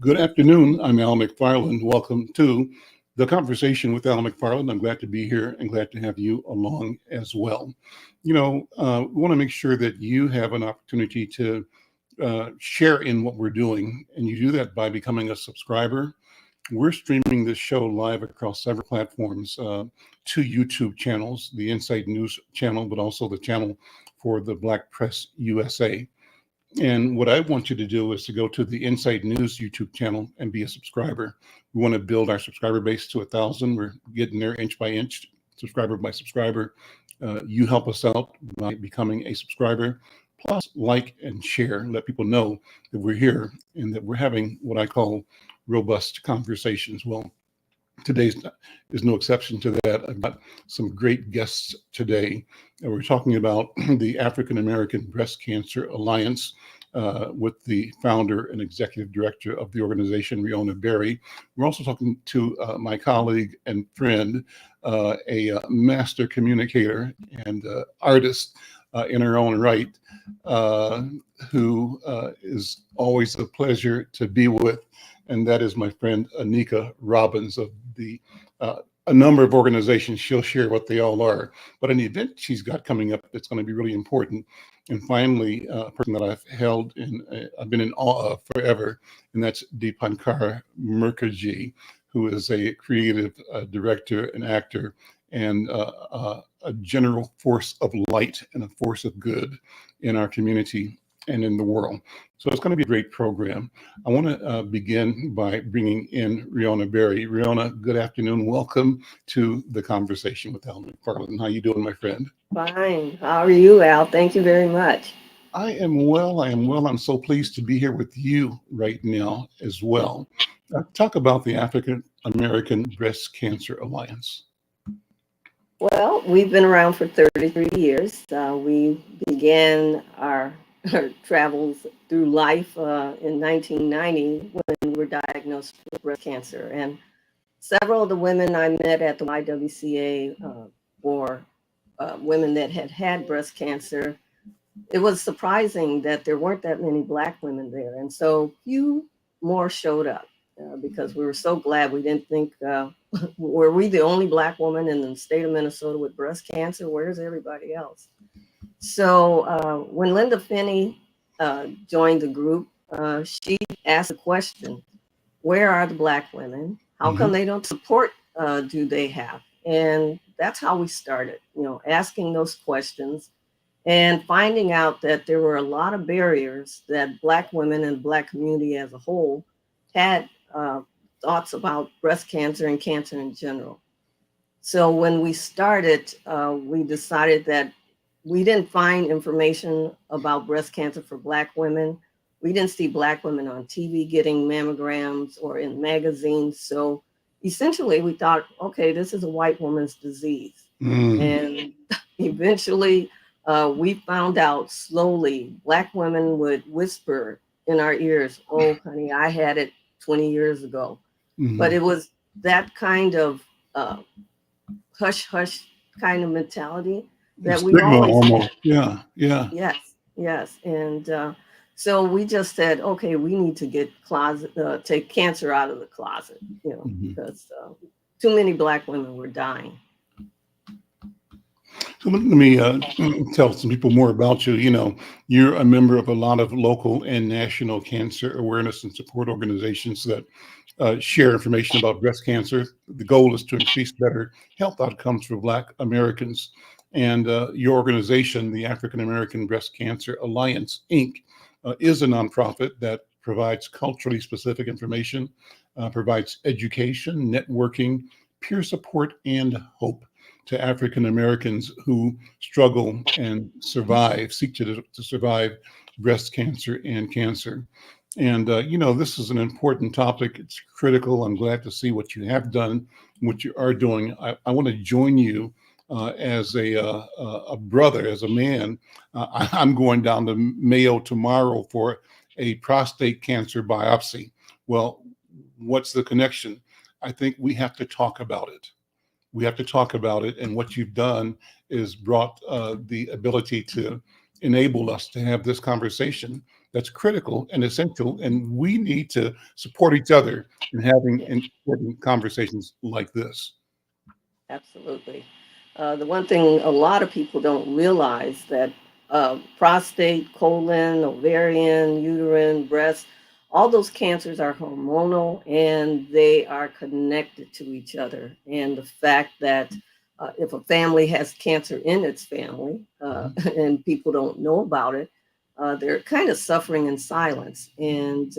Good afternoon. I'm Al McFarlane. Welcome to the Conversation with Al McFarlane. I'm glad to be here and glad to have you along as well. We want to make sure that you have an opportunity to share in what we're doing, and you do that by becoming a subscriber. We're streaming this show live across several platforms, two YouTube channels, the Inside News channel, but also the channel for the Black Press USA. And what I want you to do is to go to the Inside News YouTube channel and be a subscriber. We want to build our subscriber base to 1,000. We're getting there inch by inch, subscriber by subscriber. You help us out by becoming a subscriber. Plus, like and share. Let people know that we're here and that we're having what I call robust conversations. Well, today's is no exception to that. I've got some great guests today. We're talking about the African American Breast Cancer Alliance with the founder and executive director of the organization, Riona Berry. We're also talking to my colleague and friend, a master communicator and artist in her own right, who is always a pleasure to be with. And that is my friend Anika Robbins of a number of organizations. She'll share what they all are, but an event she's got coming up that's going to be really important. And finally, a person that I've been in awe of forever, and that's Dipankar Mukherjee, who is a creative director and actor and a general force of light and a force of good in our community and in the world. So it's going to be a great program. I want to begin by bringing in Riona Berry. Riona, good afternoon. Welcome to the Conversation with Al McFarlane. How you doing, my friend? Fine. How are you, Al? Thank you very much. I am well. I'm so pleased to be here with you right now as well. Talk about the African American Breast Cancer Alliance. Well, we've been around for 33 years. We began our travels through life in 1990 when we were diagnosed with breast cancer. And several of the women I met at the YWCA for women that had had breast cancer, it was surprising that there weren't that many Black women there. And so few more showed up because we were so glad. We didn't think, were we the only Black woman in the state of Minnesota with breast cancer? Where's everybody else? So when Linda Finney joined the group, she asked the question, where are the Black women? How come they don't support do they have? And that's how we started, asking those questions and finding out that there were a lot of barriers that Black women and the Black community as a whole had thoughts about breast cancer and cancer in general. So when we started, we decided that we didn't find information about breast cancer for Black women. We didn't see Black women on TV getting mammograms or in magazines. So essentially we thought, okay, this is a white woman's disease. And eventually we found out slowly, Black women would whisper in our ears, oh, honey, I had it 20 years ago. But it was that kind of hush hush kind of mentality that we always almost had. Yeah. Yes. And so we just said, okay, we need to get take cancer out of the closet, because too many Black women were dying. So let me tell some people more about you. You're a member of a lot of local and national cancer awareness and support organizations that share information about breast cancer. The goal is to increase better health outcomes for Black Americans. And your organization, the African American Breast Cancer Alliance, Inc., is a nonprofit that provides culturally specific information, provides education, networking, peer support, and hope to African Americans who struggle and seek to survive breast cancer and cancer. And, this is an important topic. It's critical. I'm glad to see what you have done, what you are doing. I want to join you as a brother, as a man. I'm going down to Mayo tomorrow for a prostate cancer biopsy. Well, what's the connection? I think we have to talk about it. And what you've done is brought the ability to enable us to have this conversation that's critical and essential. And we need to support each other in having Yeah, important conversations like this. absolutely. The one thing a lot of people don't realize that prostate, colon, ovarian, uterine, breast, all those cancers are hormonal and they are connected to each other. And the fact that if a family has cancer in its family Mhm. and people don't know about it, they're kind of suffering in silence. And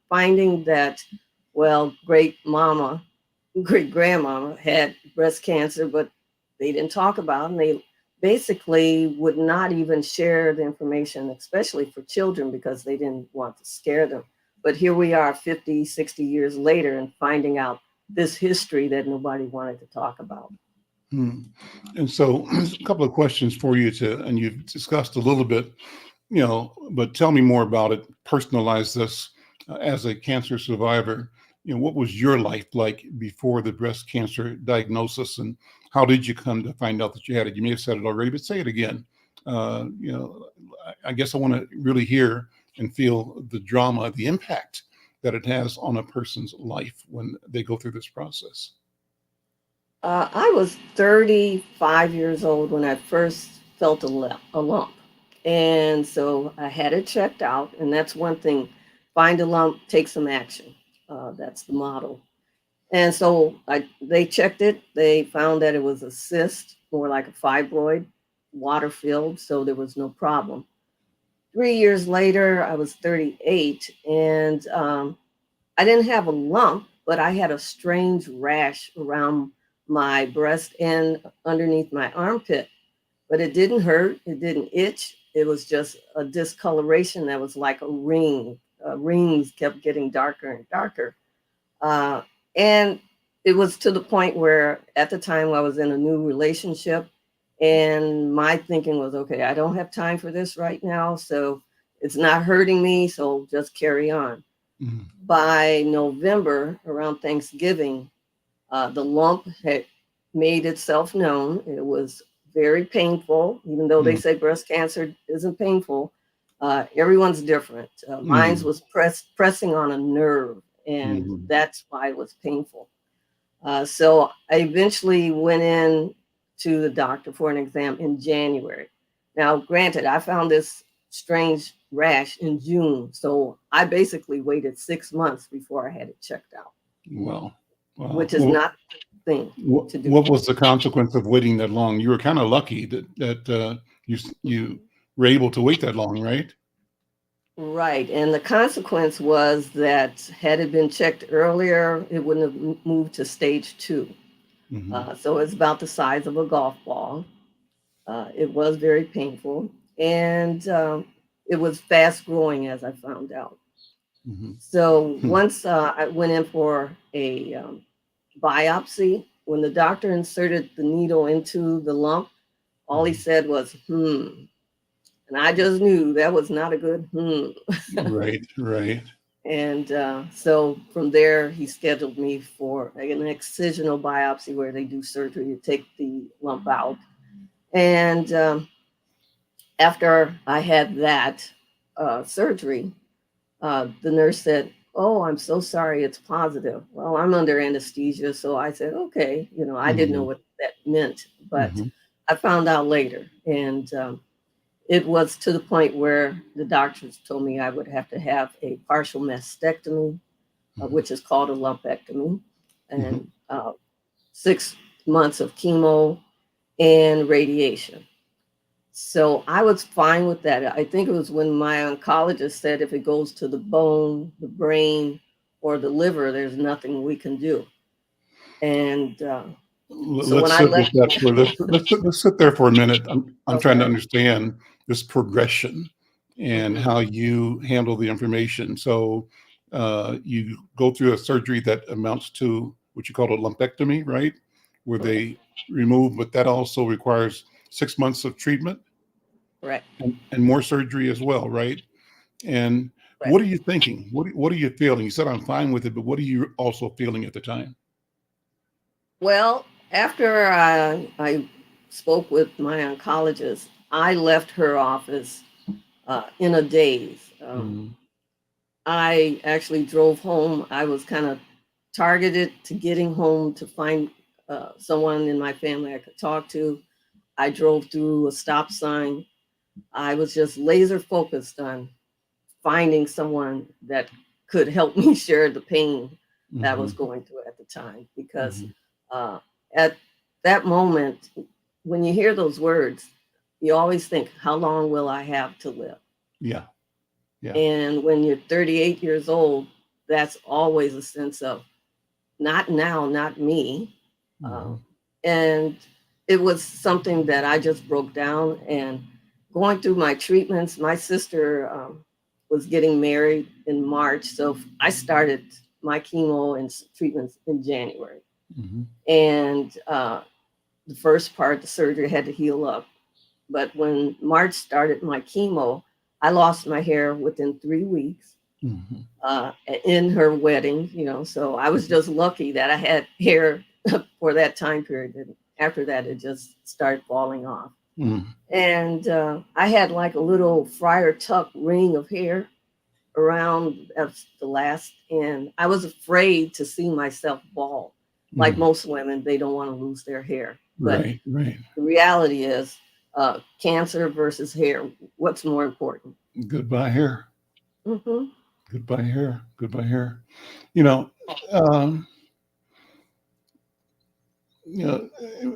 finding that, well, great grandmama had breast cancer, but they didn't talk about it. And they basically would not even share the information, especially for children, because they didn't want to scare them. But here we are 50, 60 years later and finding out this history that nobody wanted to talk about. Hmm. And so, a couple of questions for you and you've discussed a little bit, but tell me more about it. Personalize this as a cancer survivor. What was your life like before the breast cancer diagnosis, and how did you come to find out that you had it? You may have said it already, but say it again. I guess I want to really hear and feel the drama, the impact that it has on a person's life when they go through this process. I was 35 years old when I first felt a lump. And so I had it checked out. And that's one thing, find a lump, take some action. That's the motto. And so they checked it. They found that it was a cyst, more like a fibroid, water filled. So there was no problem. 3 years later, I was 38 and I didn't have a lump, but I had a strange rash around my breast and underneath my armpit. But it didn't hurt, it didn't itch. It was just a discoloration that was like a ring. Rings kept getting darker and darker. Uh, and it was to the point where at the time I was in a new relationship and my thinking was, okay, I don't have time for this right now. So it's not hurting me. So just carry on. Mhm. By November, around Thanksgiving, the lump had made itself known. It was very painful, even though they Mhm. say breast cancer isn't painful. Everyone's different. Mine Mhm. was pressing on a nerve, and Mhm. that's why it was painful. So I eventually went in to the doctor for an exam in January. Now, granted, I found this strange rash in June, so I basically waited 6 months before I had it checked out, Wow. Wow. which is not the thing to do. What was the consequence of waiting that long? You were kind of lucky that you were able to wait that long, right? Right. And the consequence was that had it been checked earlier, it wouldn't have moved to stage two. Hmm. So it's about the size of a golf ball. It was very painful. And it was fast growing, as I found out. Hmm. So once I went in for a biopsy, when the doctor inserted the needle into the lump, all he said was, And I just knew that was not a good. Right, right. And so from there, he scheduled me for an excisional biopsy where they do surgery to take the lump out. And after I had that surgery, the nurse said, "Oh, I'm so sorry, it's positive." Well, I'm under anesthesia, so I said, "Okay." I didn't know Hmm. what that meant, but Hmm. I found out later. And it was to the point where the doctors told me I would have to have a partial mastectomy, which is called a lumpectomy, Hmm. and 6 months of chemo and radiation. So I was fine with that. I think it was when my oncologist said if it goes to the bone, the brain, or the liver, there's nothing we can do. And so when Let's I sit with left, that for let's sit there for a minute. I'm trying to okay, understand this progression and hmm how you handle the information. So you go through a surgery that amounts to what you call a lumpectomy, right? Where correct, they remove, but that also requires 6 months of treatment correct, and more surgery as well, right? And correct. what are you thinking? What are you feeling? You said I'm fine with it, but what are you also feeling at the time? Well, after I spoke with my oncologist, I left her office in a daze. Mm-hmm. I actually drove home. I was kind of targeted to getting home to find someone in my family I could talk to. I drove through a stop sign. I was just laser focused on finding someone that could help me share the pain that I was Mm-hmm. going through at the time. Because Mm-hmm. uh, at that moment, when you hear those words, you always think, how long will I have to live? Yeah. Yeah. And when you're 38 years old, that's always a sense of not now, not me. Mm-hmm. Um, and it was something that I just broke down. And going through my treatments, my sister was getting married in March. So I started my chemo and treatments in January. Mm-hmm. And the first part, the surgery had to heal up. But when March started my chemo, I lost my hair within 3 weeks Mm-hmm. in her wedding, so I was just lucky that I had hair for that time period. And after that, it just started falling off. Mm-hmm. And I had like a little Friar Tuck ring of hair around the last, and I was afraid to see myself bald. Like Mm-hmm. most women, they don't want to lose their hair. But Right. Right. the reality is, cancer versus hair, what's more important? Goodbye hair. Hmm. Goodbye hair. Goodbye hair. You know, um,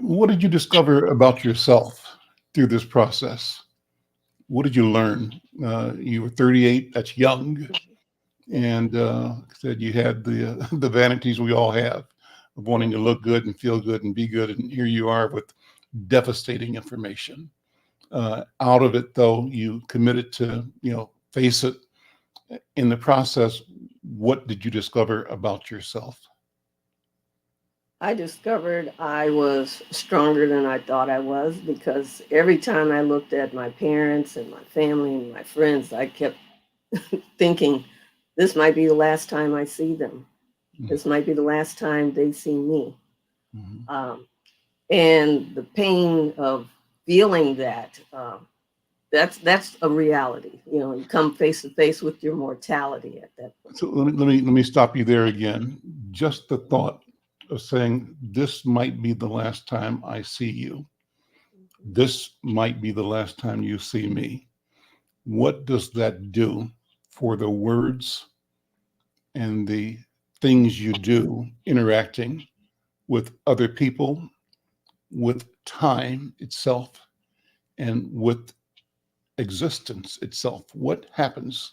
what did you discover about yourself through this process? What did you learn? You were 38. That's young, Yeah. and said you had the the vanities we all have of wanting to look good and feel good and be good. And here you are with devastating information. Out of it, though, you committed to face it. In the process, what did you discover about yourself? I discovered I was stronger than I thought I was, because every time I looked at my parents and my family and my friends, I kept thinking, this might be the last time I see them. This might be the last time they see me. Mm-hmm. Um, and the pain of feeling that, that's a reality. You come face to face with your mortality at that point. So let me stop you there again. Just the thought of saying this might be the last time I see you. This might be the last time you see me. What does that do for the words and the things you do interacting with other people, with time itself, and with existence itself? What happens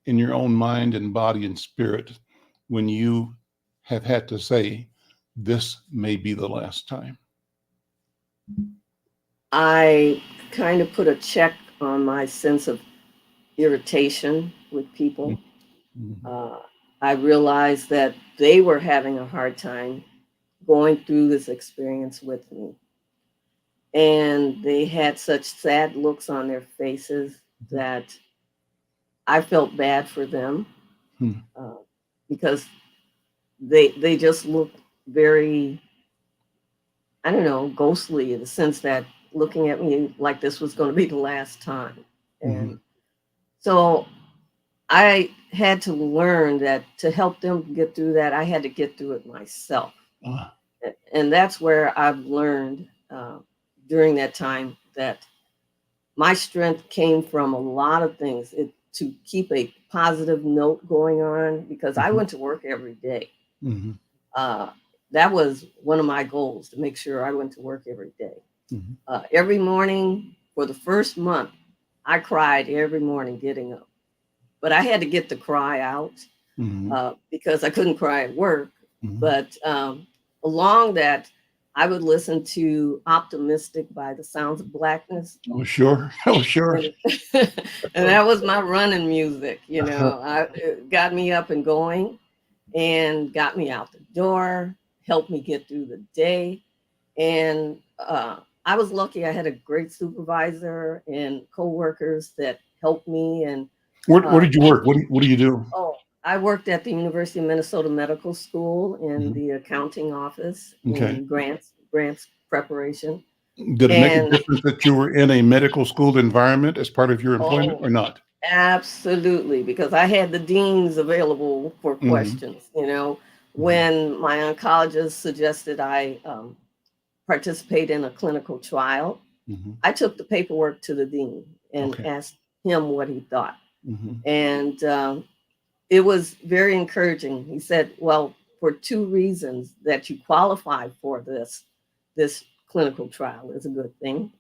in your own mind and body and spirit when you have had to say, this may be the last time? I kind of put a check on my sense of irritation with people. Mhm. uh, I realized that they were having a hard time going through this experience with me. And they had such sad looks on their faces that I felt bad for them, Mhm. uh, because they just looked very, I don't know, ghostly, in the sense that looking at me like this was going to be the last time. And Mhm. so I had to learn that to help them get through that, I had to get through it myself. Ah, And that's where I've learned during that time that my strength came from a lot of things. To keep a positive note going on, because I mhm. went to work every day. Mhm. Uh, that was one of my goals, to make sure I went to work every day. Mhm. Every morning for the first month, I cried every morning getting up. But I had to get the cry out, Mhm. because I couldn't cry at work. Mhm. But along that, I would listen to Optimistic by the Sounds of Blackness. Oh, sure. Oh, sure. And, and that was my running music. It got me up and going and got me out the door, helped me get through the day. And I was lucky I had a great supervisor and coworkers that helped me. And Where uh, did you work? What do you do? Oh, I worked at the University of Minnesota Medical School in Mhm. the accounting office Okay. in grants preparation. Did it make a And difference that you were in a medical school environment as part of your employment oh, or not? absolutely, because I had the deans available for Hmm. questions. You know, Hmm. when my oncologist suggested I participate in a clinical trial, Hmm. I took the paperwork to the dean and Okay. asked him what he thought. Hmm. And it was very encouraging. He said, "Well, for two reasons that you qualify for this clinical trial is a good thing,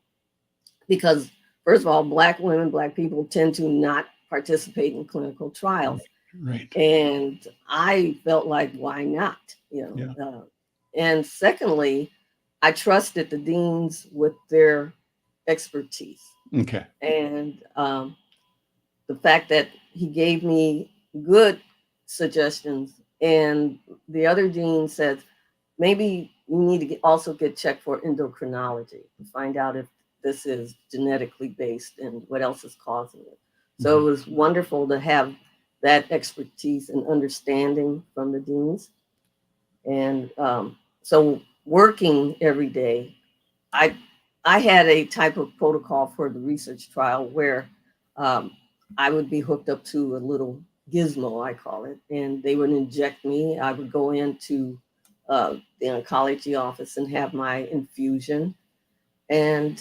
because first of all, Black women, Black people tend to not participate in clinical trials, Right. and I felt like, why not? Yeah. And secondly, I trusted the deans with their expertise, Okay. and the fact that he gave me good suggestions, and the other dean said maybe you need to also get checked for endocrinology to find out if this is genetically based and what else is causing it. So Hmm. it was wonderful to have that expertise and understanding from the deans. And so working every day, I I had a type of protocol for the research trial where um, I would be hooked up to a little gizmo, I call it, and they would inject me. I would go into the oncology office and have my infusion, and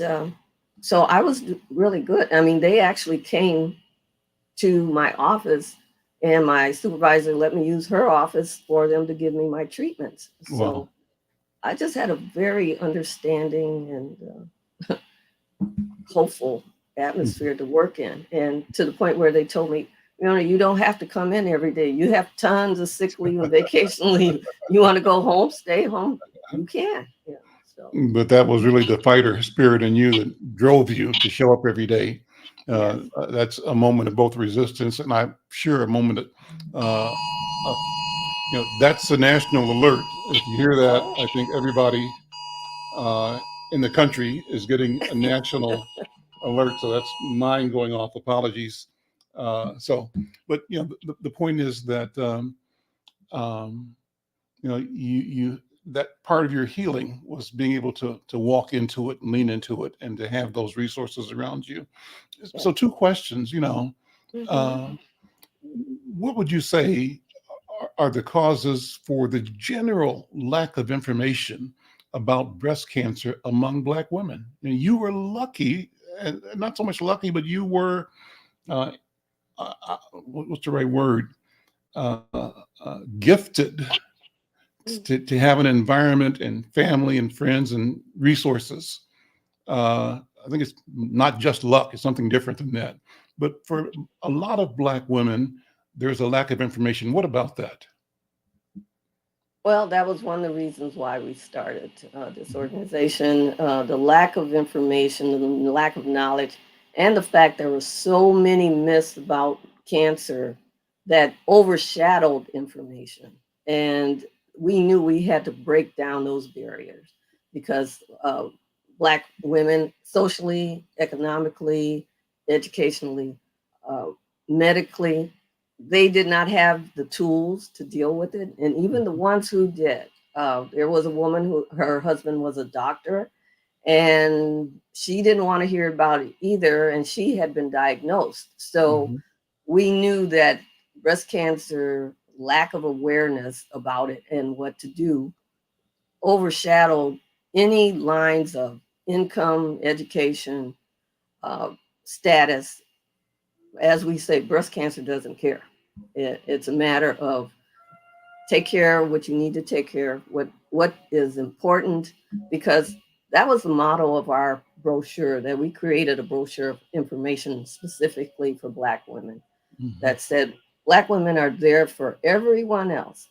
so I was really good. I mean, they actually came to my office, and my supervisor let me use her office for them to give me my treatments. Wow. So I just had a very understanding and hopeful Mhm. atmosphere to work in. And to the point where they told me, you don't have to come in every day. You have tons of sick leave and vacation leave. You want to go home, stay home, you can. Yeah. So But that was really the fighter spirit in you that drove you to show up every day. yes. That's a moment of both resistance and I'm sure a moment of, that's the national alert. If you hear that, Oh, I think everybody uh, in the country is getting a national alert. So that's mine going off. Apologies. But the point is that um, you that part of your healing was being able to walk into it and lean into it and to have those resources around you. yes. So two questions. Hmm. Uh, what would you say are the causes for the general lack of information about breast cancer among Black women? And you were lucky, and not so much lucky, but you were, uh, what's the right word? Gifted to have an environment and family and friends and resources. I think it's not just luck, it's something different than that. But for a lot of Black women, there's a lack of information. What about that? Well, that was one of the reasons why we started this organization. The lack of information, the lack of knowledge, and the fact there were so many myths about cancer that overshadowed information. And we knew we had to break down those barriers because Black women, socially, economically, educationally, uh, medically, they did not have the tools to deal with it. And even the ones who did, there was a woman who her husband was a doctor and she didn't want to hear about it either. And she had been diagnosed. So Mhm. we knew that breast cancer, lack of awareness about it and what to do, overshadowed any lines of income, education, uh, status. As we say, breast cancer doesn't care. It's a matter of take care of what you need to take care of, what is important, because that was the motto of our brochure, that we created a brochure of information specifically for Black women Mhm. that said Black women are there for everyone else,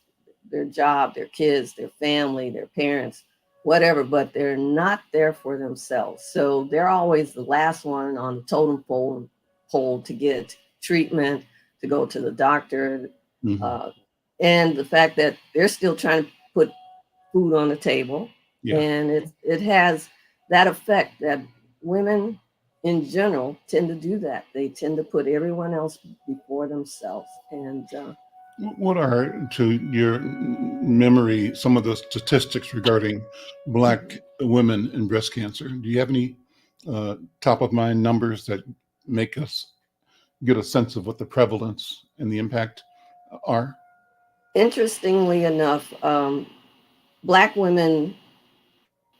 their job, their kids, their family, their parents, whatever, but they're not there for themselves. So they're always the last one on the totem pole to get treatment, to go to the doctor, Mhm. uh, and the fact that they're still trying to put food on the table, Yeah. and it has that effect that women in general tend to do that. They tend to put everyone else before themselves, and What are, to your memory, some of the statistics regarding Black women and breast cancer? Do you have any top of mind numbers that make us get a sense of what the prevalence and the impact are? Interestingly enough, Black women,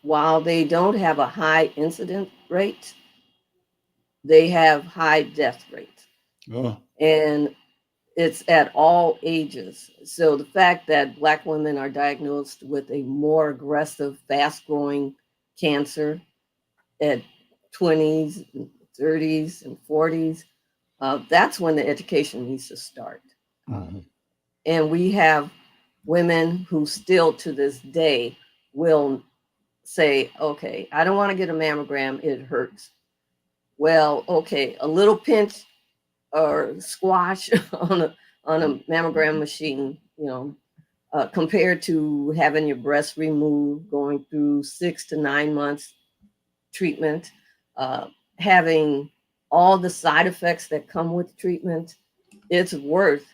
while they don't have a high incident rate, they have high death rate. Oh, And it's at all ages. So the fact that Black women are diagnosed with a more aggressive, fast growing cancer at 20s, 30s, and 40s, that's when the education needs to start. mhm. And we have women who still to this day will say, okay, I don't want to get a mammogram, it hurts. Well, okay, a little pinch or squash on a mammogram machine, compared to having your breast removed, going through 6 to 9 months treatment, uh, having all the side effects that come with treatment, it's worth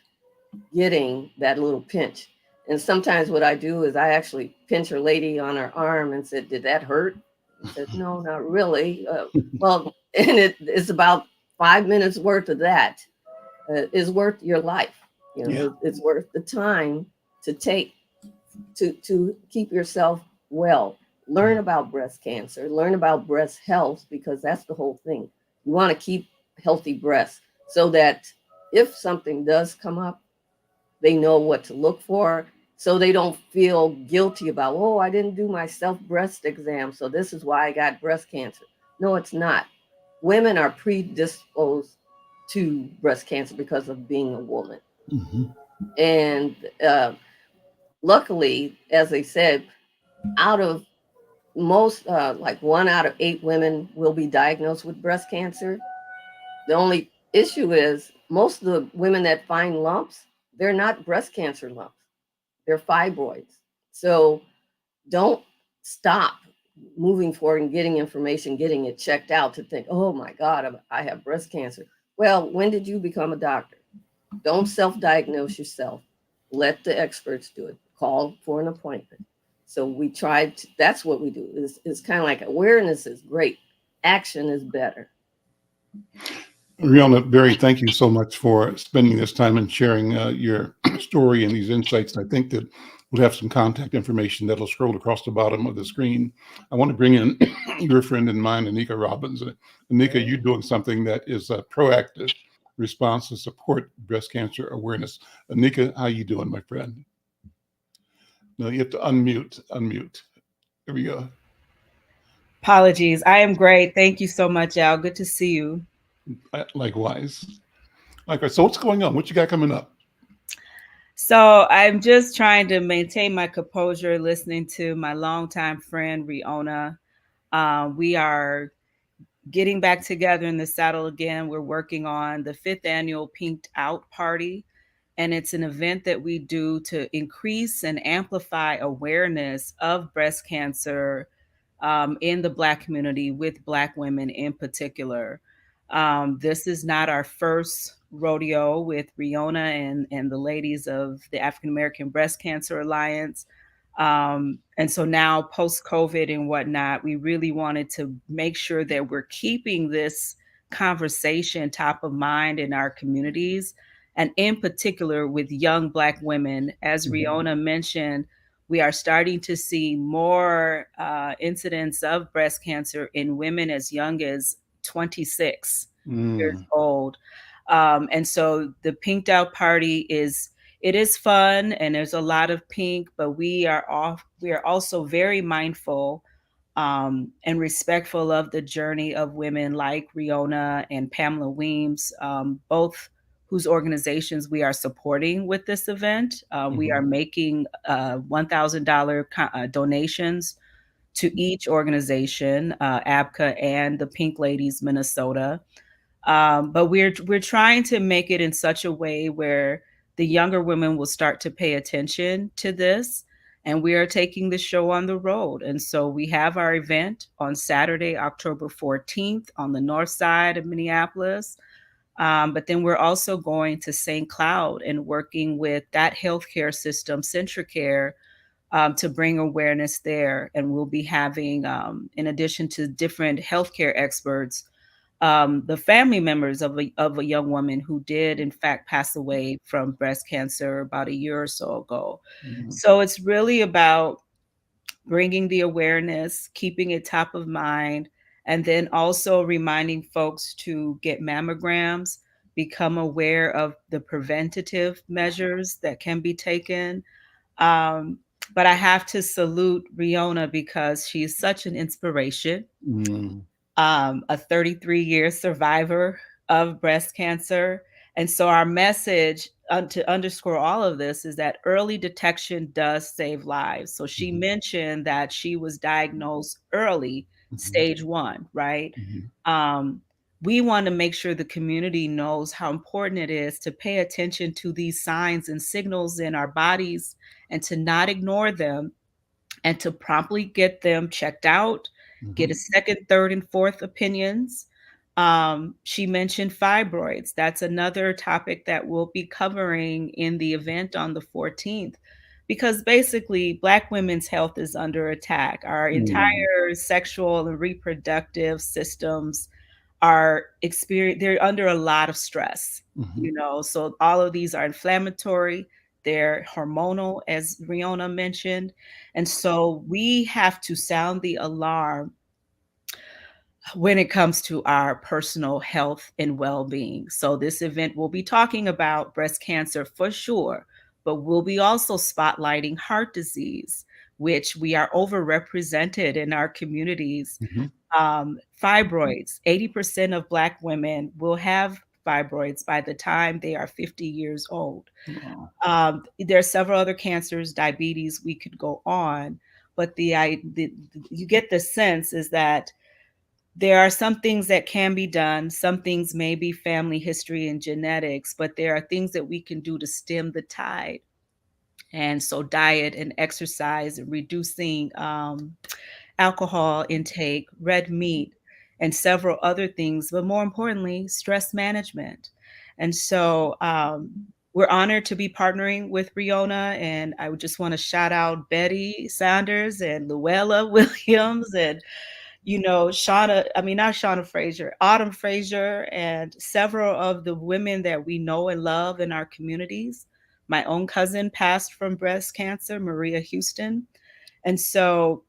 getting that little pinch. And sometimes what I do is I actually pinch a lady on her arm and said, "Did that hurt?" And said, "No, not really." Well, and it's about 5 minutes worth of that is worth your life. Yeah. It's worth the time to take to keep yourself well. Learn about breast cancer, learn about breast health, because that's the whole thing. You want to keep healthy breasts so that if something does come up, they know what to look for, so they don't feel guilty about, oh, I didn't do my self breast exam, so this is why I got breast cancer. No, it's not. Women are predisposed to breast cancer because of being a woman. Mm-hmm. And luckily, as I said, out of most, like 1 out of 8 women will be diagnosed with breast cancer. The only issue is most of the women that find lumps, they're not breast cancer lumps, they're fibroids. So don't stop moving forward and getting information, getting it checked out to think, oh my God, I have breast cancer. Well, when did you become a doctor? Don't self diagnose yourself. Let the experts do it. Call for an appointment. So we tried to, that's what we do. It's kind of like awareness is great, action is better. Rihanna Berry, thank you so much for spending this time and sharing your story and these insights. I think that we'll have some contact information that'll scroll across the bottom of the screen. I want to bring in your friend and mine, Anika Robbins. Anika, you're doing something that is a proactive response to support breast cancer awareness. Anika, how you doing, my friend? No, you have to unmute. There we go. Apologies. I am great. Thank you so much, Al. Good to see you. Likewise. Likewise. So what's going on? What you got coming up? So I'm just trying to maintain my composure, listening to my longtime friend, Riona. We are getting back together in the saddle again. We're working on the 5th annual Pinked Out Party. And it's an event that we do to increase and amplify awareness of breast cancer in the Black community, with Black women in particular. This is not our first rodeo with Riona and the ladies of the African American Breast Cancer Alliance. And so now, post-COVID and whatnot, we really wanted to make sure that we're keeping this conversation top of mind in our communities, and in particular with young Black women. As Riona mentioned, we are starting to see more incidents of breast cancer in women as young as 26 years old. And so the Pinked Out Party it is fun, and there's a lot of pink, but we are also very mindful and respectful of the journey of women like Riona and Pamela Weems, both whose organizations we are supporting with this event. We are making $1,000 donations to each organization, ABCA and the Pink Ladies Minnesota. But we're trying to make it in such a way where the younger women will start to pay attention to this. And we are taking the show on the road. And so we have our event on Saturday, October 14th on the north side of Minneapolis. But then we're also going to St. Cloud and working with that healthcare system, Centricare, to bring awareness there. And we'll be having, in addition to different healthcare experts, the family members of a young woman who did, in fact, pass away from breast cancer about a year or so ago. Mhm. So it's really about bringing the awareness, keeping it top of mind, and then also reminding folks to get mammograms, become aware of the preventative measures that can be taken. Um, but I have to salute Riona because she's such an inspiration, Mm. a 33-year survivor of breast cancer. And so our message to underscore all of this is that early detection does save lives. So she Mhm. mentioned that she was diagnosed early, Mhm. stage 1, right? Mhm. We want to make sure the community knows how important it is to pay attention to these signs and signals in our bodies and to not ignore them and to promptly get them checked out, get a Mhm. second, third, and fourth opinions. She mentioned fibroids. That's another topic that we'll be covering in the event on the 14th, because basically Black women's health is under attack. Our Mm. entire sexual and reproductive systems they're under a lot of stress, Mhm. so all of these are inflammatory, they're hormonal, as Riona mentioned. And so we have to sound the alarm when it comes to our personal health and well-being. So this event will be talking about breast cancer for sure, but we'll be also spotlighting heart disease, which we are overrepresented in our communities. Mhm. Fibroids, 80% of Black women will have fibroids by the time they are 50 years old. Wow. There are several other cancers, diabetes, we could go on, but you get the sense is that there are some things that can be done. Some things may be family history and genetics, but there are things that we can do to stem the tide. And so diet and exercise and reducing alcohol intake, red meat, and several other things, but more importantly, stress management. And so we're honored to be partnering with Riona, and I would just want to shout out Betty Sanders and Luella Williams and not Shauna Frazier, Autumn Frazier, and several of the women that we know and love in our communities. My own cousin passed from breast cancer, Maria Houston. And so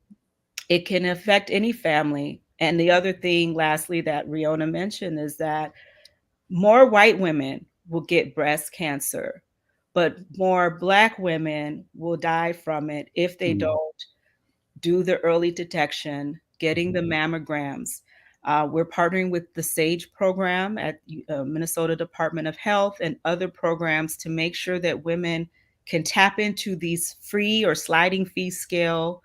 it can affect any family. And the other thing, lastly, that Riona mentioned is that more white women will get breast cancer, but more Black women will die from it if they Mm. don't do the early detection, getting the Mhm. mammograms. We're partnering with the SAGE program at Minnesota Department of Health and other programs to make sure that women can tap into these free or sliding fee scale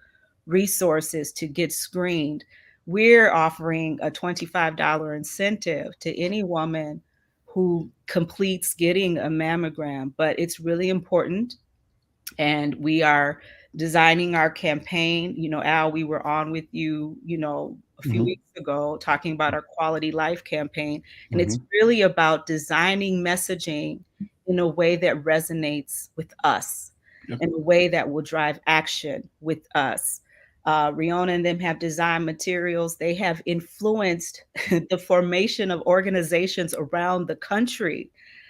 resources to get screened. We're offering a $25 incentive to any woman who completes getting a mammogram, but it's really important, and we are designing our campaign. Al, we were on with you, a few Mhm. weeks ago talking about our quality life campaign. And it's Mhm. really about designing messaging in a way that resonates with us, Yep. in a way that will drive action with us. Riona and them have designed materials. They have influenced the formation of organizations around the country.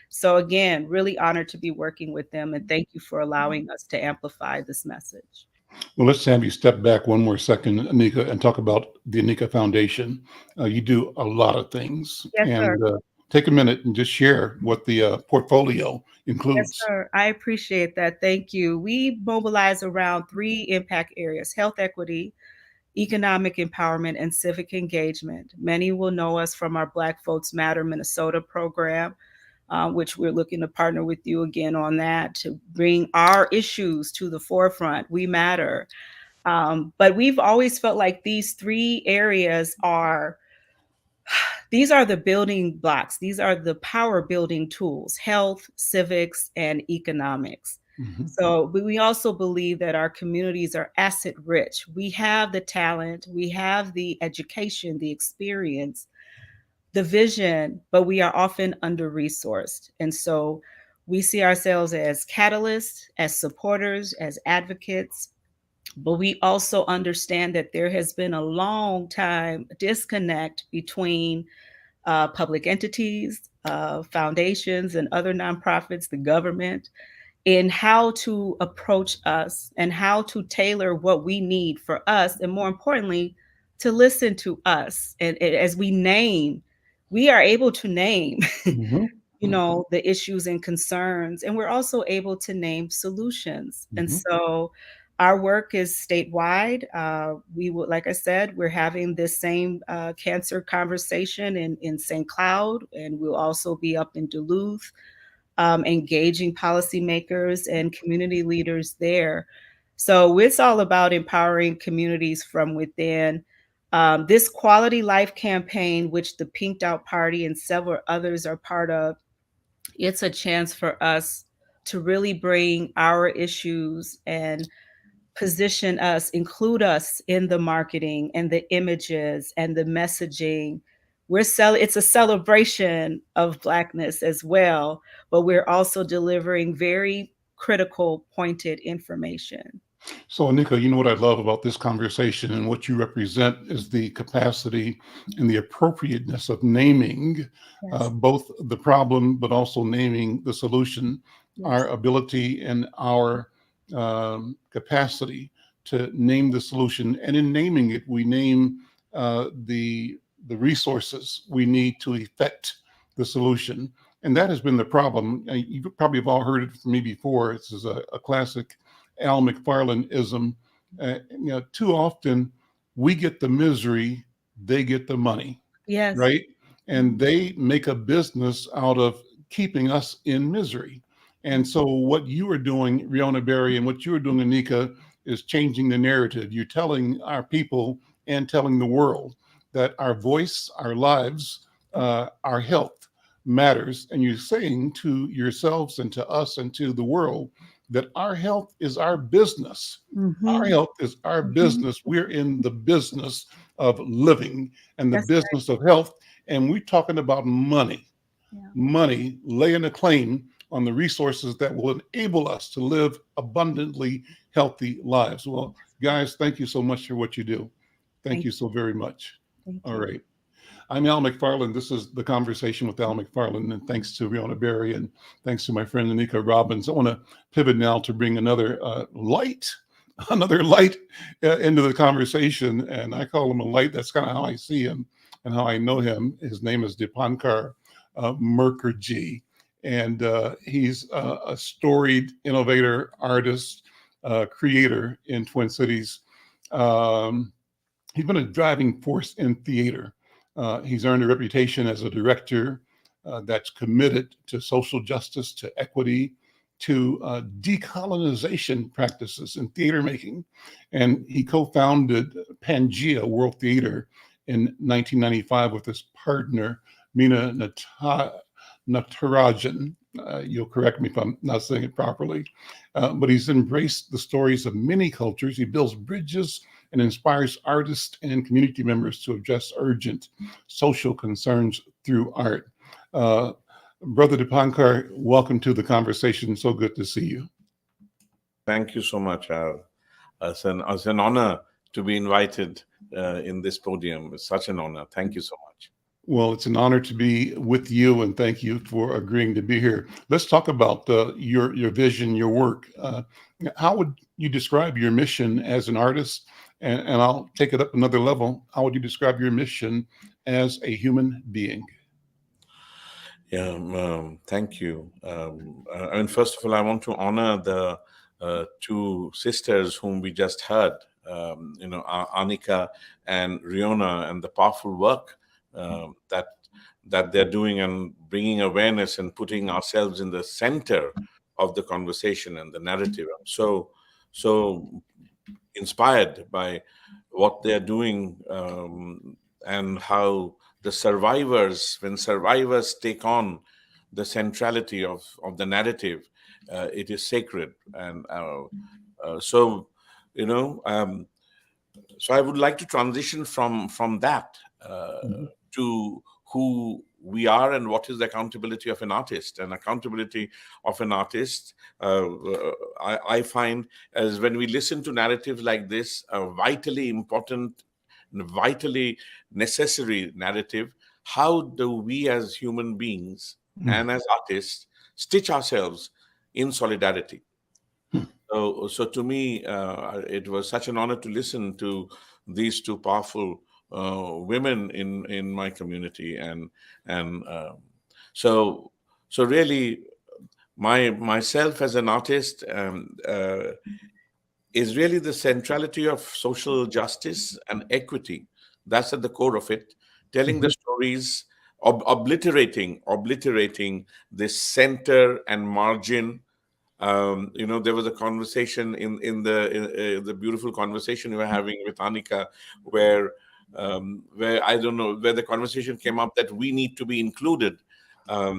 So again, really honored to be working with them, and thank you for allowing us to amplify this message. Well, let's have you step back one more second, Anika, and talk about the Anika Foundation. You do a lot of things, Yes, sir. and take a minute and just share what the portfolio Yes, includes. sir. I appreciate that. Thank you. We mobilize around 3 impact areas: health equity, economic empowerment, and civic engagement. Many will know us from our Black Folks Matter Minnesota program, which we're looking to partner with you again on that to bring our issues to the forefront. We matter. But we've always felt like these 3 areas these are the building blocks. These are the power building tools: health, civics, and economics. Mhm. So, but we also believe that our communities are asset rich. We have the talent, we have the education, the experience, the vision, but we are often under-resourced. And so we see ourselves as catalysts, as supporters, as advocates, but we also understand that there has been a long time disconnect between public entities, foundations, and other nonprofits, the government, in how to approach us and how to tailor what we need for us, and more importantly, to listen to us. And as we are able to name, Mm-hmm. the issues and concerns, and we're also able to name solutions. And Mm-hmm. so our work is statewide. We will, like I said, we're having this same cancer conversation in St. Cloud, and we'll also be up in Duluth, engaging policymakers and community leaders there. So it's all about empowering communities from within. This Quality Life campaign, which the Pinked Out Party and several others are part of, it's a chance for us to really bring our issues and position us, include us in the marketing and the images and the messaging. It's a celebration of Blackness as well, but we're also delivering very critical, pointed information. So, Anika, you know what I love about this conversation and what you represent is the capacity and the appropriateness of naming Yes. both the problem, but also naming the solution, Yes. our ability and our capacity to name the solution. And in naming it, we name the resources we need to effect the solution. And that has been the problem. You probably have all heard it from me before. This is a classic Al McFarlane-ism. Too often we get the misery, they get the money. Yes. Right? And they make a business out of keeping us in misery. And so what you are doing, Riona Berry, and what you are doing, Anika, is changing the narrative. You're telling our people and telling the world that our voice, our lives, our health matters. And you're saying to yourselves and to us and to the world that our health is our business. Mm-hmm. Our health is our business. We're in the business of living and the That's business of health. And we're talking about money. Yeah. Money, laying a claim on the resources that will enable us to live abundantly healthy lives. Well, guys, thank you so much for what you do. Thank you so very much. All right. I'm Al McFarlane. This is The Conversation with Al McFarlane. And thanks to Riona Berry and thanks to my friend Anika Robbins. I want to pivot now to bring another light into the conversation. And I call him a light. That's kind of how I see him and how I know him. His name is Dipankar Mukherjee. And he's a storied innovator, artist, creator in Twin Cities. He's been a driving force in theater. He's earned a reputation as a director that's committed to social justice, to equity, to decolonization practices in theater making. And he co-founded Pangea World Theater in 1995 with his partner, Mina Natarajan. You'll correct me if I'm not saying it properly. But he's embraced the stories of many cultures. He builds bridges and inspires artists and community members to address urgent social concerns through art. Brother Dipankar, welcome to the conversation. So good to see you. Thank you so much, Al. It's an honor to be invited in this podium. It's such an honor. Thank you so much. Well, it's an honor to be with you, and thank you for agreeing to be here. Let's talk about your vision, your work. How would you describe your mission as an artist? And I'll take it up another level. How would you describe your mission as a human being? Yeah, thank you. And first of all, I want to honor the two sisters whom we just heard, Anika and Riona, and the powerful work that they're doing and bringing awareness and putting ourselves in the center of the conversation and the narrative. I'm so inspired by what they're doing and how the survivors, when survivors take on the centrality of the narrative, it is sacred. And so I would like to transition from that to who we are and what is the accountability of an artist. And accountability of an artist, I find, as when we listen to narratives like this, a vitally important, vitally necessary narrative. How do we as human beings and as artists stitch ourselves in solidarity? So to me, it was such an honor to listen to these two powerful women in my community, and so really, myself as an artist is really the centrality of social justice and equity. That's at the core of it. Telling the stories, obliterating this center and margin. There was a conversation in the beautiful conversation we were having with Anika, where I don't know, where the conversation came up that we need to be included. I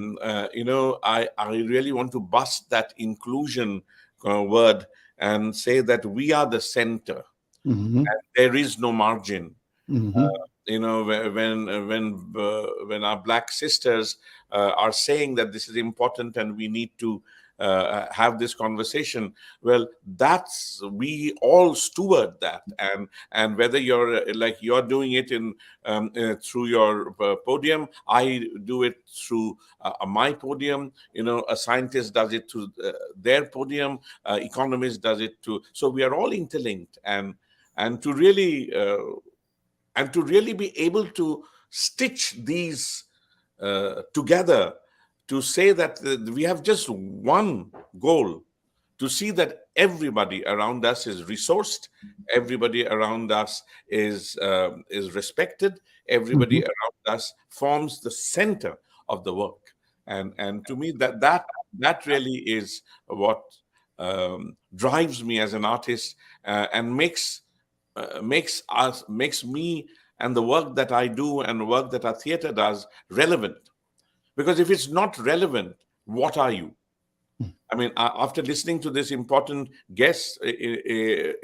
really want to bust that inclusion word and say that we are the center, and there is no margin. When our Black sisters are saying that this is important and we need to have this conversation, well, that's, we all steward that, and whether you're doing it in through your podium, I do it through my podium, a scientist does it through their podium, economist does it too. So we are all interlinked, and to really be able to stitch these together, to say that we have just one goal, to see that everybody around us is resourced, everybody around us is respected, everybody around us forms the center of the work, and to me that really is what drives me as an artist, and makes me and the work that I do and the work that our theater does relevant. Because if it's not relevant, what are you? I mean, after listening to this important guest, I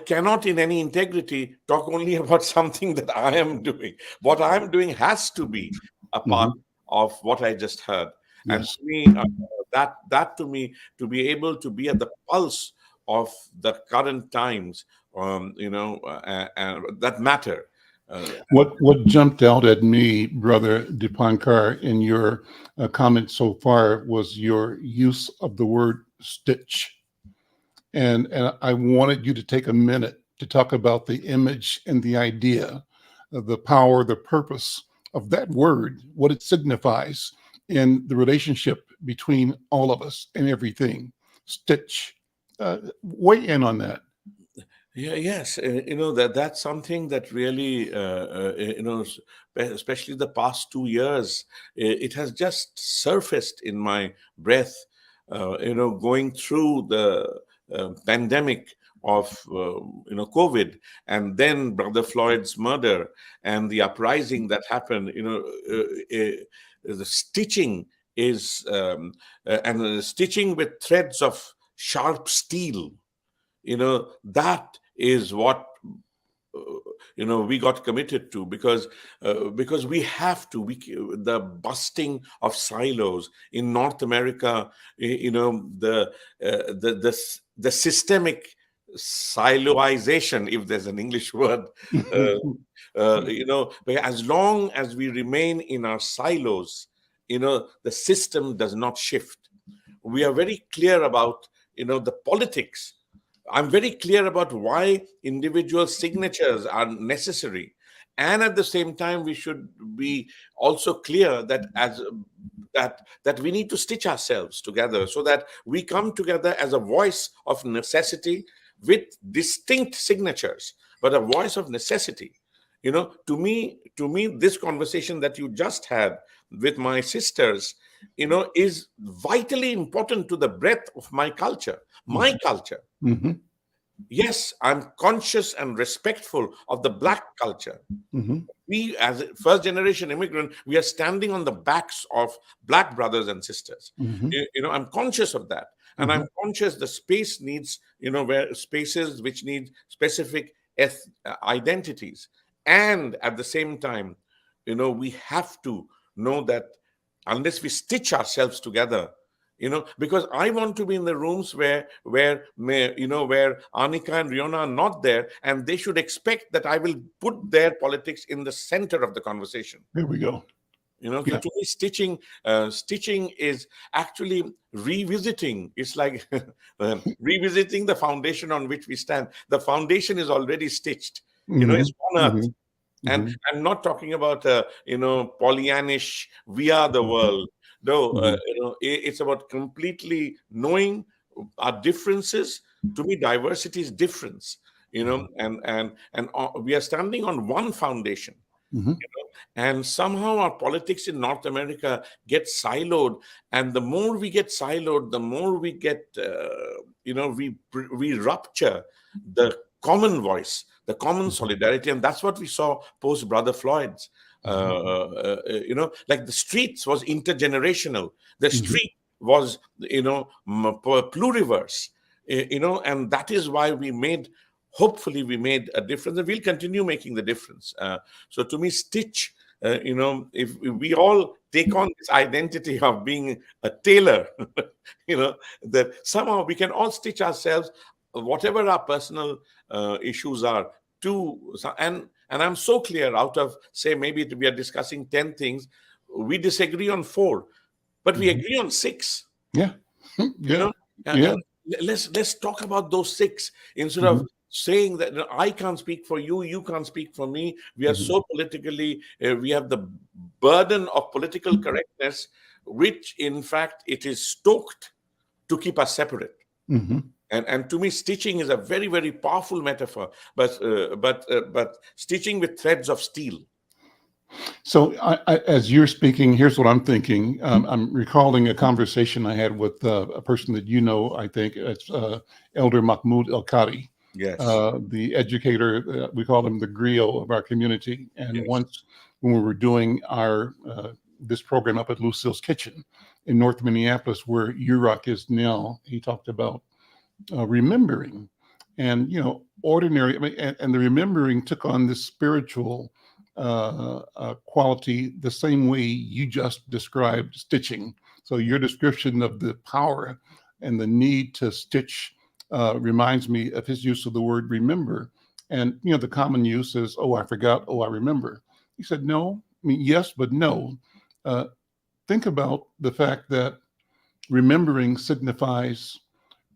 cannot in any integrity talk only about something that I am doing. What I am doing has to be a part of what I just heard. Yes. And to me, that to me, to be able to be at the pulse of the current times, that matter. What jumped out at me, Brother Dipankar, in your comment so far was your use of the word stitch. And I wanted you to take a minute to talk about the image and the idea, the power, the purpose of that word, what it signifies in the relationship between all of us and everything. Stitch. Weigh in on that. Yeah, yes, that's something that really, especially the past 2 years, it has just surfaced in my breath. Going through the pandemic of COVID, and then Brother Floyd's murder and the uprising that happened. The stitching is and stitching with threads of sharp steel. That is what we got committed to, because we have to. The busting of silos in North America, the systemic siloization, if there's an English word, as long as we remain in our silos, the system does not shift. We are very clear about the politics. I'm very clear about why individual signatures are necessary. And at the same time, we should be also clear that that we need to stitch ourselves together, so that we come together as a voice of necessity with distinct signatures, but a voice of necessity. To me, this conversation that you just had with my sisters, is vitally important to the breadth of my culture. My culture. Yes, I'm conscious and respectful of the Black culture. We, as a first generation immigrant, we are standing on the backs of Black brothers and sisters. I'm conscious of that. And I'm conscious the space needs, where spaces which need specific identities. And at the same time, we have to know that unless we stitch ourselves together, because I want to be in the rooms where Anika and Riona are not there, and they should expect that I will put their politics in the center of the conversation. There we go. So to me, stitching is actually revisiting. It's like revisiting the foundation on which we stand. The foundation is already stitched. It's on earth. And I'm not talking about Pollyannish, we are the world. No, it's about completely knowing our differences. To me, diversity is difference. And we are standing on one foundation. And somehow our politics in North America get siloed, and the more we get siloed, the more we get, we rupture the common voice, the common solidarity, and that's what we saw post Brother Floyd's. Like the streets was intergenerational. The street was, pluriverse. And that is why hopefully we made a difference, and we'll continue making the difference. So to me, stitch, if we all take on this identity of being a tailor, that somehow we can all stitch ourselves, whatever our personal issues are, and I'm so clear, out of, say, maybe we are discussing 10 things, we disagree on 4, but we agree on 6. Yeah. Let's talk about those 6 instead of saying that I can't speak for you, you can't speak for me. We are so politically, we have the burden of political correctness, which in fact it is stoked to keep us separate. And to me, stitching is a very, very powerful metaphor, but stitching with threads of steel. So as you're speaking, here's what I'm thinking. I'm recalling a conversation I had with a person that I think it's Elder Mahmoud El-Kadi. Yes. The educator, we call him the griot of our community. And once when we were doing our this program up at Lucille's Kitchen in North Minneapolis, where UROC is now, he talked about remembering, and ordinary. And the remembering took on this spiritual quality, the same way you just described stitching. So your description of the power and the need to stitch reminds me of his use of the word remember. And the common use is, oh, I forgot, oh, I remember. He said, no. I mean, yes, but no. Think about the fact that remembering signifies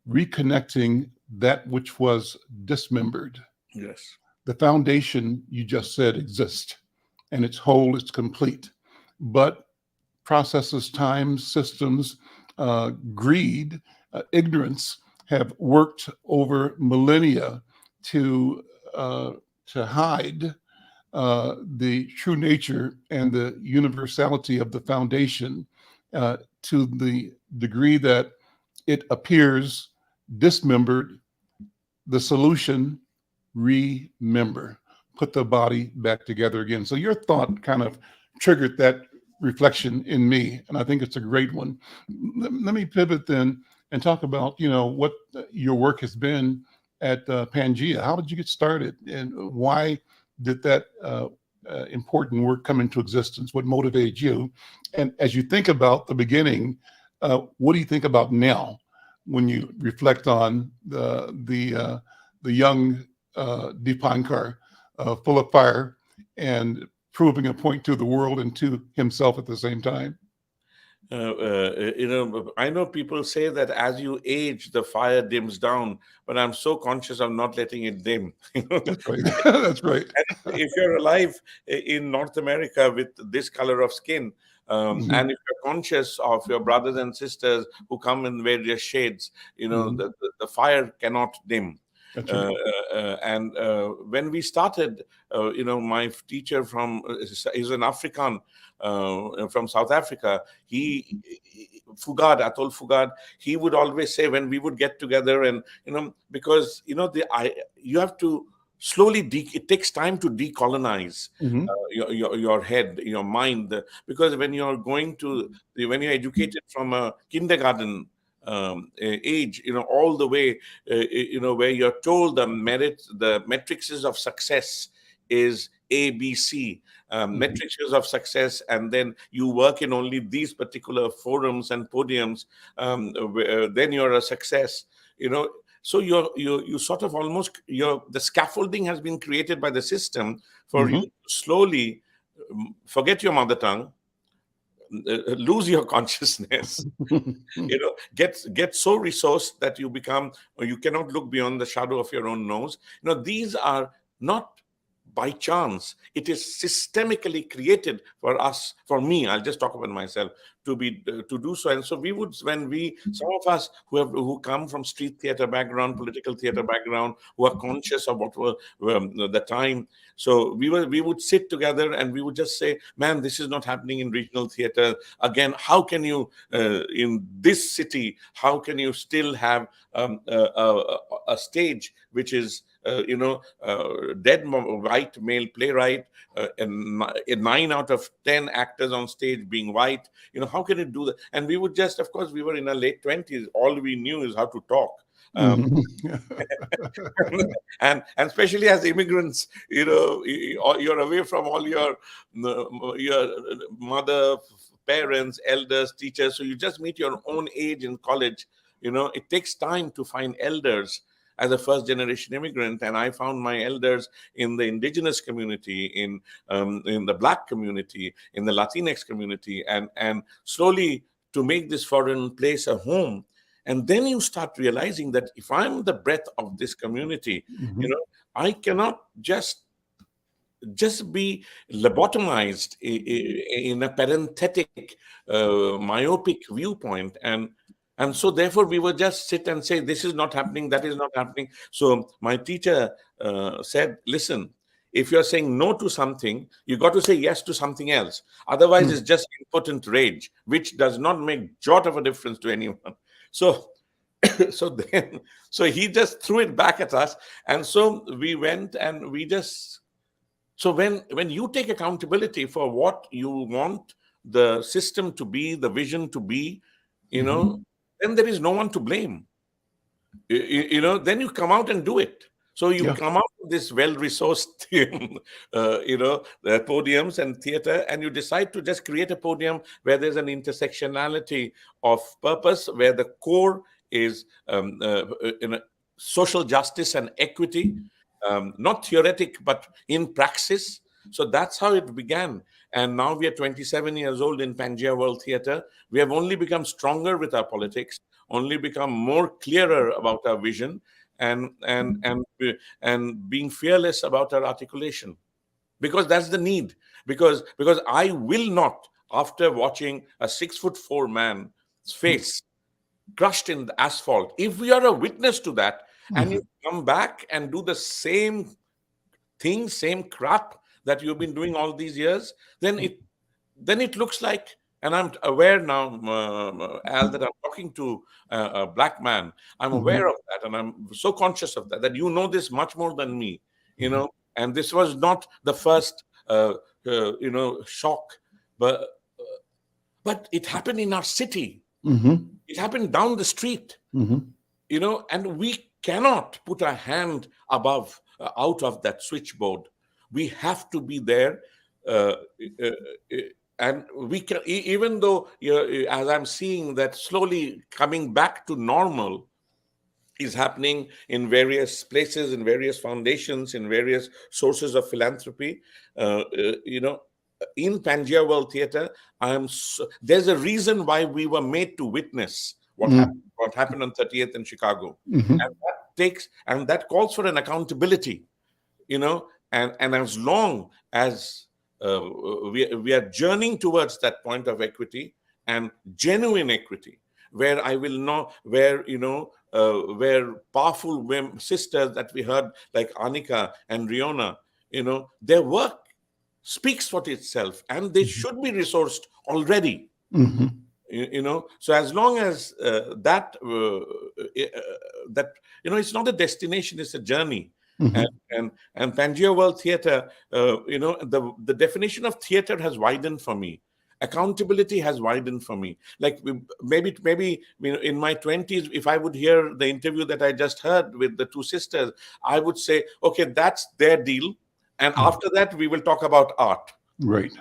reconnecting that which was dismembered. Yes. The foundation, you just said, exists, and it's whole, it's complete. But processes, time, systems, greed, ignorance have worked over millennia to hide the true nature and the universality of the foundation to the degree that it appears dismembered. The solution, remember, put the body back together again. So your thought kind of triggered that reflection in me, and I think it's a great one. Let me pivot then and talk about, what your work has been at Pangea. How did you get started, and why did that important work come into existence? What motivated you? And as you think about the beginning, what do you think about now when you reflect on the young Dipankar, full of fire and proving a point to the world and to himself at the same time? I know people say that as you age, the fire dims down, but I'm so conscious of not letting it dim. That's right. That's right. And if you're alive in North America with this color of skin, and if you're conscious of your brothers and sisters who come in various shades, the fire cannot dim. Right. And when we started, my teacher is an African from South Africa. Athol Fugad, he would always say when we would get together, and because you have to slowly it takes time to decolonize your head, your mind, because when you're educated from a kindergarten age, all the way, where you're told the metrics of success is ABC, metrics of success, and then you work in only these particular forums and podiums, then you're a success. So you sort of almost the scaffolding has been created by the system for you to slowly forget your mother tongue, lose your consciousness, get so resourced that you become, or you cannot look beyond the shadow of your own nose. These are not by chance. It is systemically created for us, for me, I'll just talk about myself, to do so. And so we would, some of us who come from street theater background, political theater background, who are conscious of what were the time, so we would sit together and we would just say, man, this is not happening in regional theater. Again, how can you, in this city, how can you still have a stage which is dead white male playwright, and 9 out of 10 actors on stage being white? How can it do that? And we would just, of course, we were in our late 20s. All we knew is how to talk. And especially as immigrants, you're away from all your mother, parents, elders, teachers. So you just meet your own age in college. It takes time to find elders as a first generation immigrant. And I found my elders in the indigenous community, in the Black community, in the Latinx community, and slowly to make this foreign place a home. And then you start realizing that if I'm the breath of this community, I cannot just be lobotomized in a parenthetic, myopic viewpoint. And so therefore we would just sit and say, this is not happening, that is not happening. So my teacher said, listen, if you're saying no to something, you got to say yes to something else. Otherwise, it's just impotent rage, which does not make jot of a difference to anyone. So he just threw it back at us. And so we went and we just, so when you take accountability for what you want the system to be, the vision to be, then there is no one to blame. Then you come out and do it. So you come out with this well-resourced, podiums and theater, and you decide to just create a podium where there's an intersectionality of purpose, where the core is social justice and equity, not theoretic, but in praxis. So that's how it began. And now we are 27 years old in Pangea World Theater. We have only become stronger with our politics, only become more clearer about our vision, and being fearless about our articulation. Because that's the need. Because I will not, after watching a 6'4" man's face crushed in the asphalt, if we are a witness to that, and you come back and do the same thing, same crap that you've been doing all these years, then it looks like, and I'm aware now, Al, that I'm talking to a Black man. I'm aware of that, and I'm so conscious of that you know this much more than me, and this was not the first, shock, but it happened in our city. It happened down the street, and we cannot put our hand above, out of that switchboard. We have to be there, and we can, even though, as I'm seeing that slowly coming back to normal is happening in various places, in various foundations, in various sources of philanthropy, in Pangea World Theater, there's a reason why we were made to witness what happened on 30th in Chicago, and that calls for an accountability, and as long as we are journeying towards that point of equity and genuine equity, where I will know, where powerful women, sisters that we heard, like Anika and Riona, their work speaks for itself, and they should be resourced already. So as long as that it's not a destination, it's a journey. And Pangea World Theater, the definition of theater has widened for me. Accountability has widened for me. Like maybe in my 20s, if I would hear the interview that I just heard with the two sisters, I would say, okay, that's their deal. And after that, we will talk about art. Right.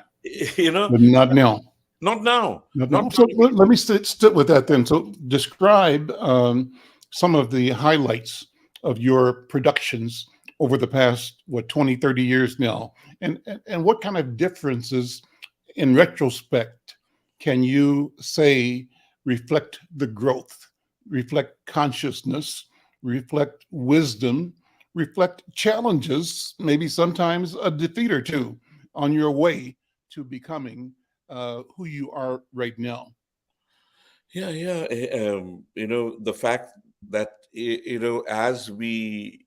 You know, But not now. not now. Not Not now. So let me sit with that then. So describe some of the highlights of your productions over the past, 20, 30 years now, and what kind of differences in retrospect can you say reflect the growth, reflect consciousness, reflect wisdom, reflect challenges, maybe sometimes a defeat or two on your way to becoming who you are right now? Yeah, yeah. The fact that as we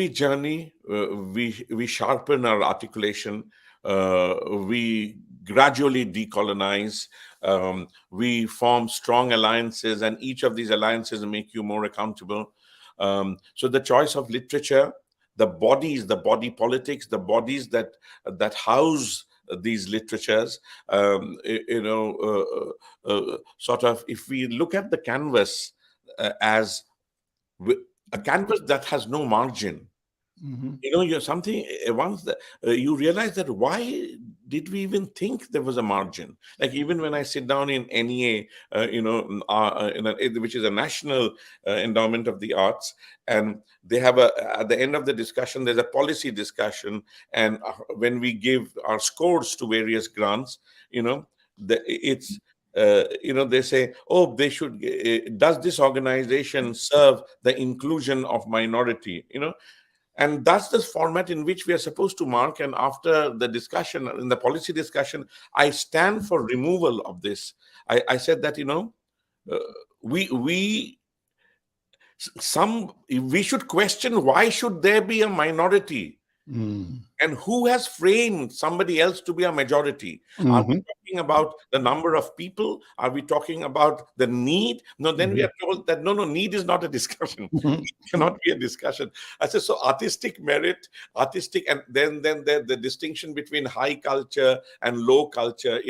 journey, we sharpen our articulation. We gradually decolonize. We form strong alliances, and each of these alliances make you more accountable. So the choice of literature, the bodies, the body politics, the bodies that house these literatures, sort of, if we look at the canvas as a canvas that has no margin, Mhm. you're something once that you realize that why did we even think there was a margin? Like, even when I sit down in NEA, which is a national endowment of the arts, and they have at the end of the discussion, there's a policy discussion, and when we give our scores to various grants, it's they say, oh, they should, does this organization serve the inclusion of minority, and that's the format in which we are supposed to mark. And after the discussion, in the policy discussion, I stand for removal of this. I said that, we should question, why should there be a minority? Mm. And who has framed somebody else to be a majority? Are we talking about the number of people? Are we talking about the need? No, then we are told that no, need is not a discussion. Mhm. It cannot be a discussion. I said, so artistic merit, and then the distinction between high culture and low culture.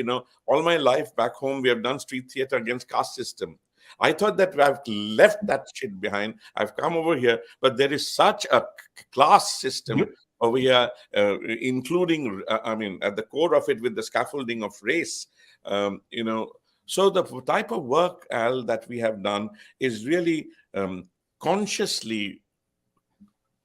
All my life back home, we have done street theater against caste system. I thought that I've left that shit behind. I've come over here, but there is such a class system. Yep. Over here, including, at the core of it, with the scaffolding of race. So the type of work, Al, that we have done is really consciously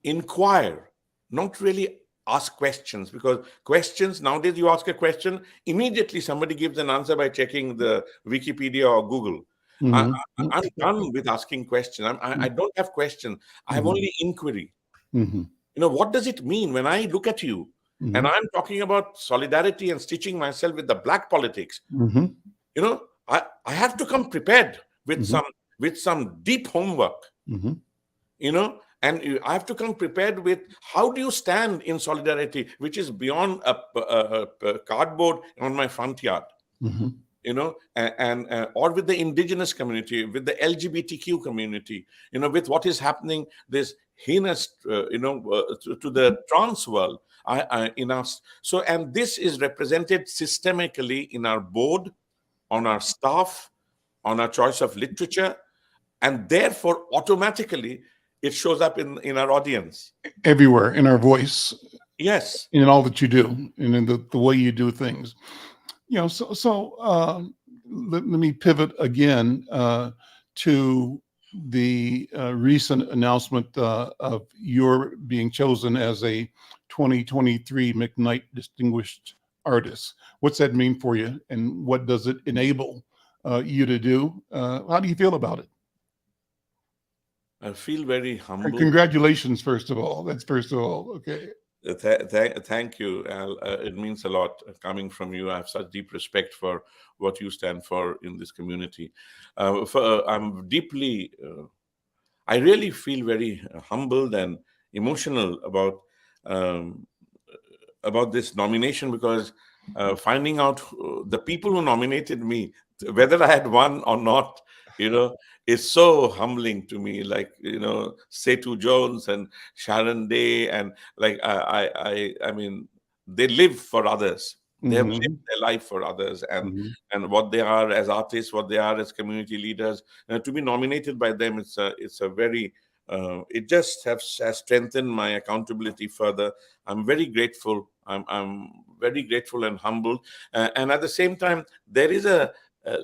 inquire, not really ask questions, because questions nowadays, you ask a question, immediately somebody gives an answer by checking the Wikipedia or Google. Mhm. I'm done with asking questions. I don't have questions. I have only inquiry. Mhm. What does it mean when I look at you and I'm talking about solidarity and stitching myself with the black politics? Mhm. I have to come prepared with some deep homework. Mhm. And I have to come prepared with, how do you stand in solidarity, which is beyond a cardboard on my front yard. Mhm. And or with the indigenous community, with the LGBTQ community, with what is happening, this heinous, to the trans world, in us. So, and this is represented systemically in our board, on our staff, on our choice of literature, and therefore automatically it shows up in our audience. Everywhere in our voice, Yes. in all that you do, and in the way you do things. Let me pivot again to the recent announcement of your being chosen as a 2023 McKnight Distinguished Artist. What's that mean for you, and what does it enable you to do? How do you feel about it? I feel very humble. Congratulations, first of all. That's first of all. Okay. Thank you, Al. It means a lot coming from you. I have such deep respect for what you stand for in this community. I'm deeply, I really feel very humbled and emotional about this nomination, because finding out the people who nominated me, whether I had won or not, is so humbling to me. Like, Setu Jones and Sharon Day, and like, I mean, they live for others. They have lived their life for others, and what they are as artists, what they are as community leaders. To be nominated by them, it's a very it just has strengthened my accountability further. I'm very grateful. I'm very grateful and humbled. And at the same time, there is a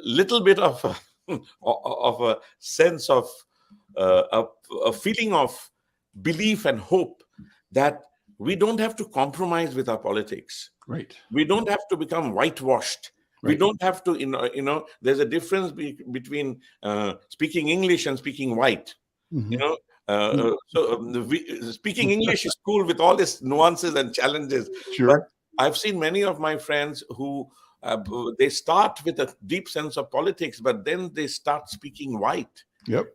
little bit of of a sense of a feeling of belief and hope that we don't have to compromise with our politics. Right. We don't have to become whitewashed. We Right. don't have to, there's a difference between speaking English and speaking white. Mhm. Speaking English is cool with all its nuances and challenges. Sure. But I've seen many of my friends who they start with a deep sense of politics, but then they start speaking white. Yep.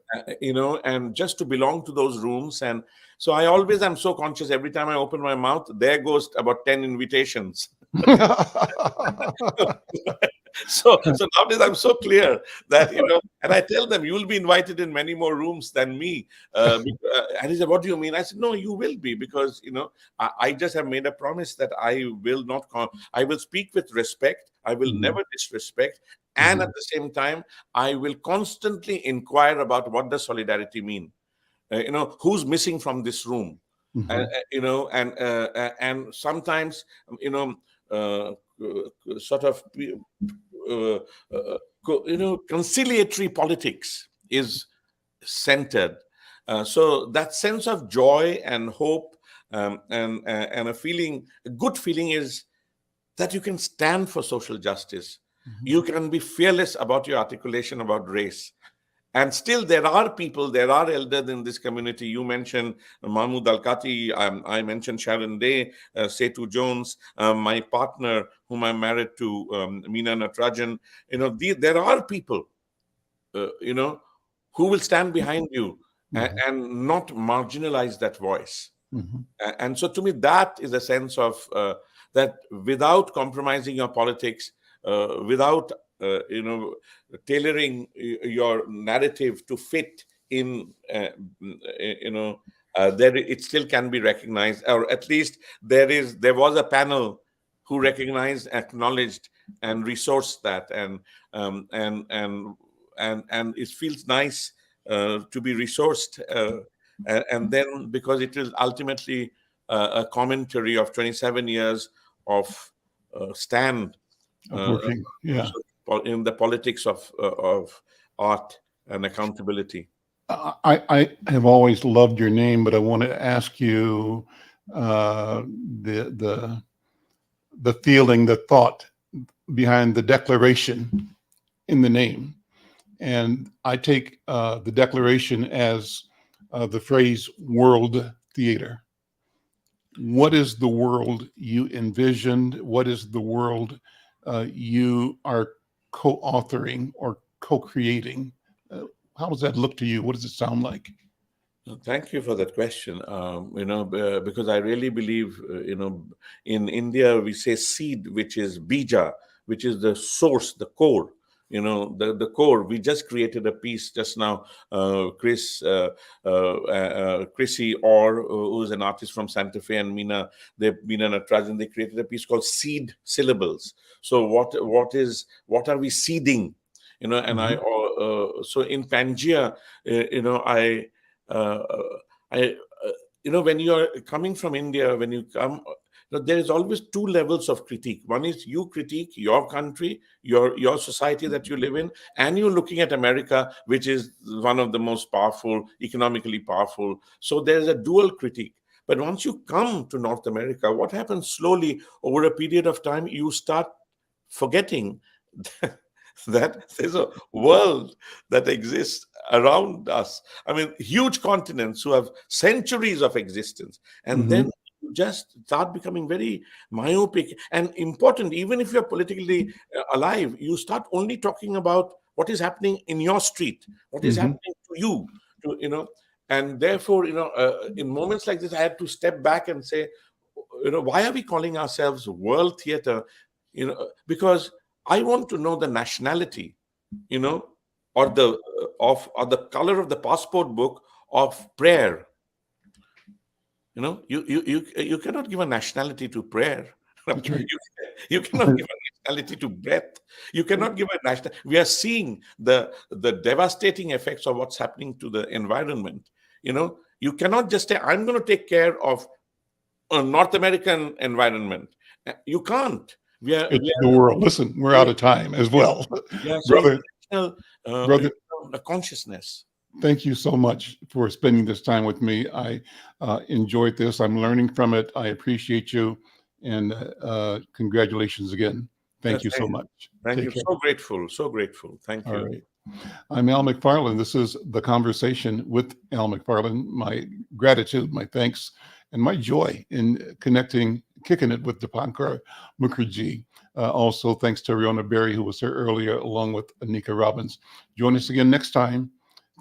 And just to belong to those rooms. And so I always am so conscious every time I open my mouth, there goes about 10 invitations. So nowadays I'm so clear that, and I tell them, you'll be invited in many more rooms than me. And he said, what do you mean? I said, no, you will be, because, I just have made a promise that I will not, I will speak with respect. I will never disrespect. And at the same time, I will constantly inquire about what does solidarity mean? Who's missing from this room? And sometimes, sort of, conciliatory politics is centered. So that sense of joy and hope and a good feeling is that you can stand for social justice. You can be fearless about your articulation about race. And still there are elders in this community. You mentioned Mahmoud Al-Kati, I mentioned Sharon Day, Setu Jones, my partner whom I'm married to, Meena Natarajan. There are people, who will stand behind you and not marginalize that voice. And so to me, that is a sense of that without compromising your politics, without tailoring your narrative to fit in, there it still can be recognized, or at least there was a panel who recognized, acknowledged, and resourced that, and it feels nice to be resourced, and then because it is ultimately a commentary of 27 years of stand. Working, yeah. In the politics of art and accountability. I have always loved your name, but I want to ask you the feeling, the thought behind the declaration in the name. And I take the declaration as the phrase World Theater. What is the world you envisioned? What is the world you are co-authoring or co-creating? How does that look to you? What does it sound like? Thank you for that question. Because I really believe, in India we say seed, which is bija, which is the source, the core. The core. We just created a piece just now. Chrissy Orr, who's an artist from Santa Fe, and Meena Natarajan, they created a piece called Seed Syllables. So what are we seeding? And so in Pangea, when you are coming from India, when you come, there is always two levels of critique. One is you critique your country, your society that you live in, and you're looking at America, which is one of the most powerful, economically powerful. So there's a dual critique. But once you come to North America, what happens slowly over a period of time, you start forgetting that there's a world that exists around us. I mean, huge continents who have centuries of existence. And then you just start becoming very myopic and important. Even if you're politically alive, you start only talking about what is happening in your street, what is happening to you, and therefore, in moments like this, I had to step back and say, why are we calling ourselves World Theater? Because I want to know the nationality, or the color of the passport book of prayer. You cannot give a nationality to prayer. That's right. You cannot give a nationality to breath. You cannot give a national. We are seeing the devastating effects of what's happening to the environment. You cannot just say, I'm going to take care of a North American environment. You can't. It's the world. Listen, we're out of time as well. So Brother, consciousness. thank you so much for spending this time with me. I enjoyed this. I'm learning from it. I appreciate you. And congratulations again. Thank you so much. Thank you. So grateful. Thank you. All right. I'm Al McFarlane. This is The Conversation with Al McFarlane. My gratitude, my thanks, and my joy in kicking it with Dipankar Mukherjee. Also, thanks to Riona Berry, who was here earlier, along with Anika Robbins. Join us again next time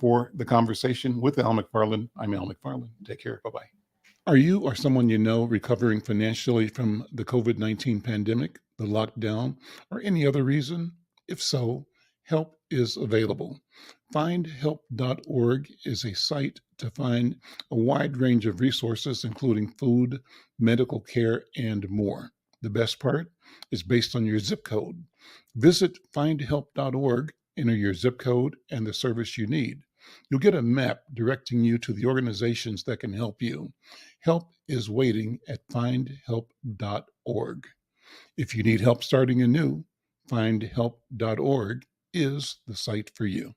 for The Conversation with Al McFarlane. I'm Al McFarlane. Take care. Bye-bye. Are you or someone you know recovering financially from the COVID-19 pandemic, the lockdown, or any other reason? If so, help is available. Findhelp.org is a site to find a wide range of resources, including food, medical care, and more. The best part is based on your zip code. Visit findhelp.org, enter your zip code and the service you need. You'll get a map directing you to the organizations that can help you. Help is waiting at findhelp.org. If you need help starting anew, findhelp.org is the site for you.